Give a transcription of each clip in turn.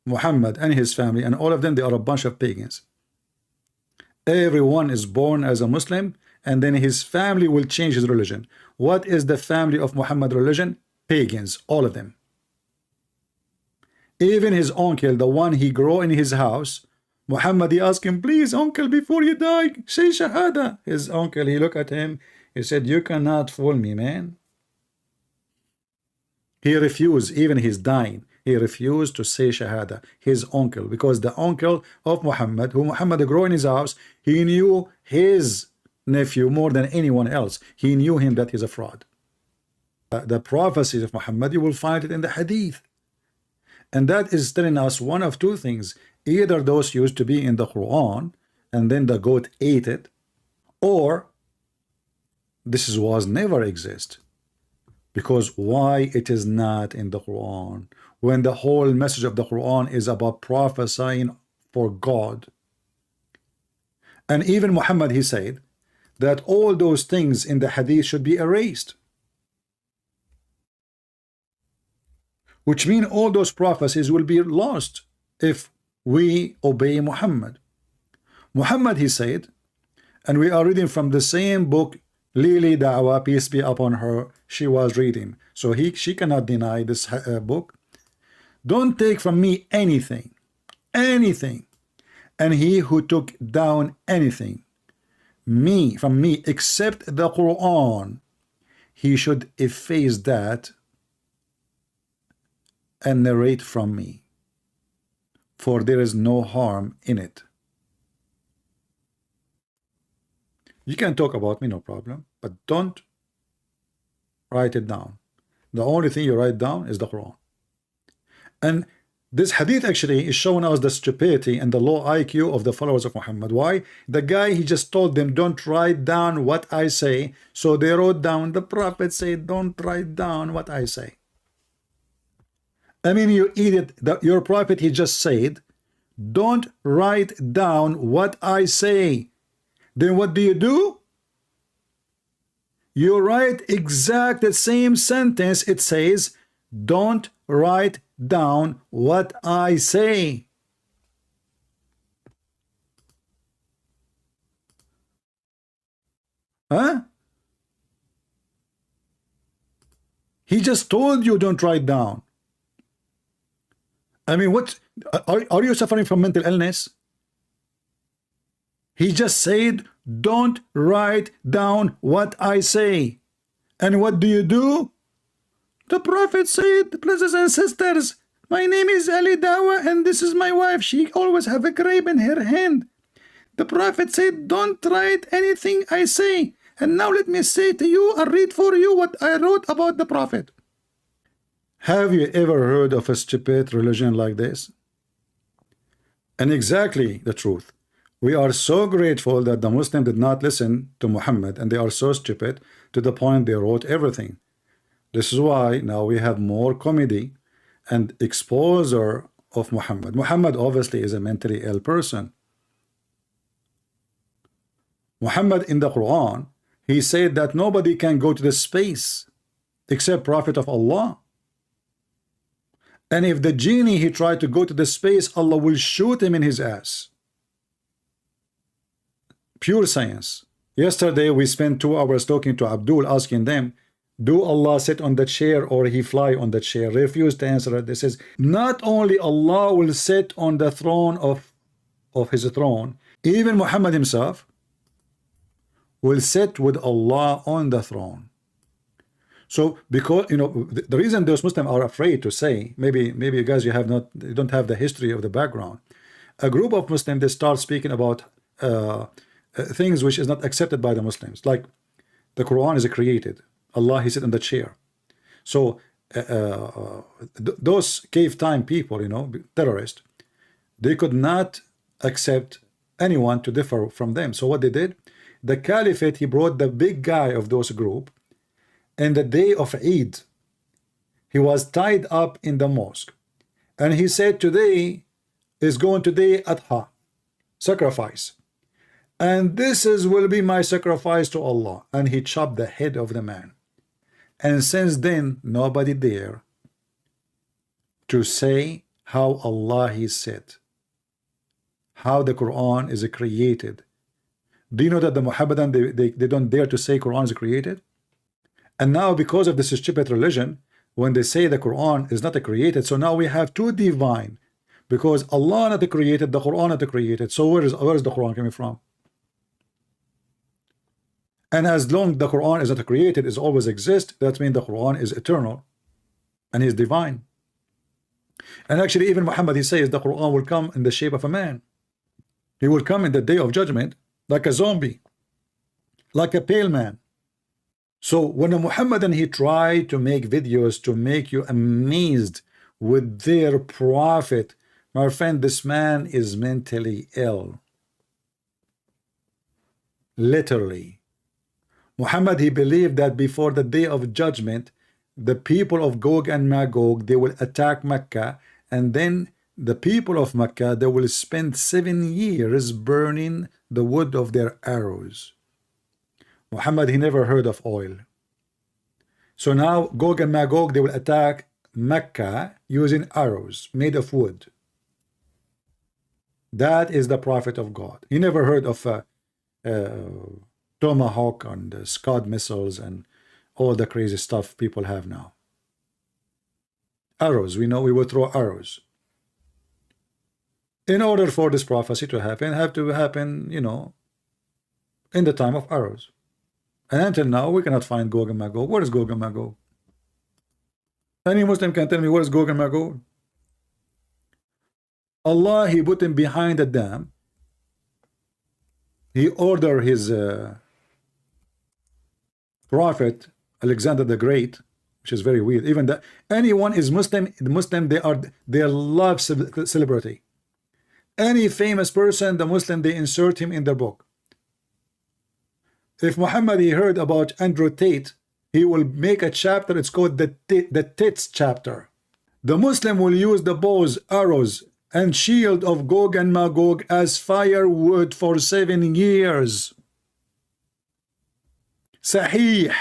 Muhammad and his family, and all of them, they are a bunch of pagans. Everyone is born as a Muslim, and then his family will change his religion. What is the family of Muhammad religion? Pagans, all of them. Even his uncle, the one he grew in his house, Muhammad, he asked him, please, uncle, before you die, say Shahada. His uncle, he looked at him, he said, you cannot fool me, man. He refused, even he's dying, he refused to say Shahada, his uncle, because the uncle of Muhammad, who Muhammad grew in his house, he knew his nephew more than anyone else. He knew him that he's a fraud. The prophecies of Muhammad, you will find it in the Hadith. And that is telling us one of two things. Either those used to be in the Quran, and then the goat ate it, or this was never exist. Because why it is not in the Quran, when the whole message of the Quran is about prophesying for God? And even Muhammad, he said that all those things in the Hadith should be erased, which mean all those prophecies will be lost if we obey Muhammad. Muhammad, he said, and we are reading from the same book, Lili Da'wah, peace be upon her, she was reading, so she cannot deny this book. Don't take from me anything, and he who took down anything from me except the Quran, he should efface that and narrate from me, for there is no harm in it. You can talk about me, no problem, but don't write it down. The only thing you write down is the Quran. And this hadith actually is showing us the stupidity and the low IQ of the followers of Muhammad. Why? The guy, he just told them, don't write down what I say. So they wrote down, the Prophet said, don't write down what I say. I mean, you idiot, your Prophet, he just said, don't write down what I say. Then what do? You write exact the same sentence. It says, don't write down what I say. Huh? He just told you don't write down. I mean, what are you suffering from mental illness? He just said, don't write down what I say. And what do? The Prophet said, brothers and sisters, my name is Ali Dawa and this is my wife. She always have a grape in her hand. The Prophet said, don't write anything I say. And now let me say to you and read for you what I wrote about the Prophet. Have you ever heard of a stupid religion like this? And exactly the truth. We are so grateful that the Muslim did not listen to Muhammad, and they are so stupid to the point they wrote everything. This is why now we have more comedy and exposure of Muhammad. Muhammad obviously is a mentally ill person. Muhammad in the Quran, he said that nobody can go to the space except Prophet of Allah. And if the genie he tried to go to the space, Allah will shoot him in his ass. Pure science. Yesterday we spent 2 hours talking to Abdul, asking them, do Allah sit on the chair or he fly on the chair? They refused to answer it. They says, not only Allah will sit on the throne of his throne, even Muhammad himself will sit with Allah on the throne. So because the reason those Muslims are afraid to say, maybe you guys you don't have the history of the background. A group of Muslims, they start speaking about things which is not accepted by the Muslims, like the Quran is created, Allah he sit on the chair. So those cave time people, terrorists, they could not accept anyone to differ from them. So what they did, the Caliphate, he brought the big guy of those group. And the day of Eid, he was tied up in the mosque, and he said, today is going to day Adha, sacrifice, and this will be my sacrifice to Allah. And he chopped the head of the man. And since then nobody dare to say how Allah He said, how the Quran is created. Do you know that the Muhammadan, they don't dare to say Quran is created? And now because of this stupid religion, when they say the Quran is not created, so now we have two divine, because Allah not created, the Quran not created. So where is the Quran coming from? And as long the Quran is not created, is always exist, that means the Quran is eternal and is divine. And actually even Muhammad, he says the Quran will come in the shape of a man. He will come in the day of judgment like a zombie, like a pale man. So when a Muhammadan, he tried to make videos to make you amazed with their prophet, my friend, this man is mentally ill. Literally. Muhammad, he believed that before the day of judgment, the people of Gog and Magog, they will attack Mecca, and then the people of Mecca, they will spend 7 years burning the wood of their arrows. Muhammad, he never heard of oil. So now Gog and Magog, they will attack Mecca using arrows made of wood. That is the prophet of God. He never heard of Tomahawk and Scud missiles and all the crazy stuff people have now. Arrows, we know we will throw arrows. In order for this prophecy to happen, have to happen, you know, in the time of arrows. And until now, we cannot find Gog and Magog. Where is Gog and Magog? Any Muslim can tell me where is Gog and Magog? Allah, he put him behind a dam. He ordered his prophet Alexander the Great, which is very weird. Even that anyone is Muslim, the Muslim, they love celebrity. Any famous person, the Muslim, they insert him in their book. If Muhammad, he heard about Andrew Tate, he will make a chapter. It's called the Tits chapter. The Muslim will use the bows, arrows, and shield of Gog and Magog as firewood for 7 years. Sahih.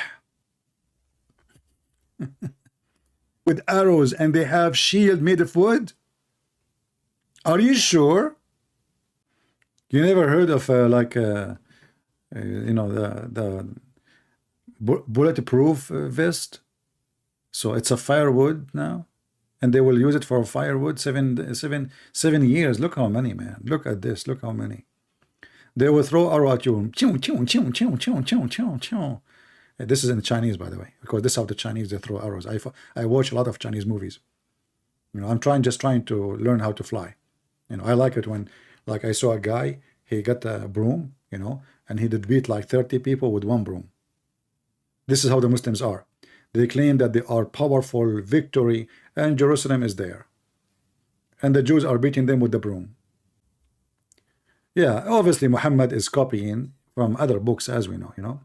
With arrows, and they have shield made of wood. Are you sure? You never heard of you know, the bulletproof vest? So it's a firewood now, and they will use it for firewood 7 years. Look how many, man. Look at this. Look how many. They will throw arrow at you. This is in Chinese, by the way, because this is how the Chinese, they throw arrows. I watch a lot of Chinese movies. You know, I'm just trying to learn how to fly. You know, I like it when, like, I saw a guy, he got a broom, you know, and he did beat like 30 people with one broom. This is how the Muslims are. They claim that they are powerful, victory, and Jerusalem is there. And the Jews are beating them with the broom. Yeah, obviously Muhammad is copying from other books, as we know, you know.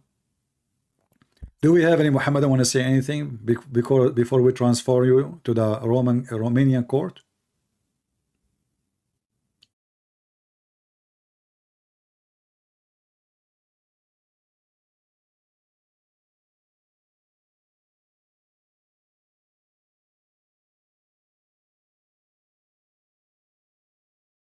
Do we have any Muhammadan want to say anything before we transfer you to the Romanian court?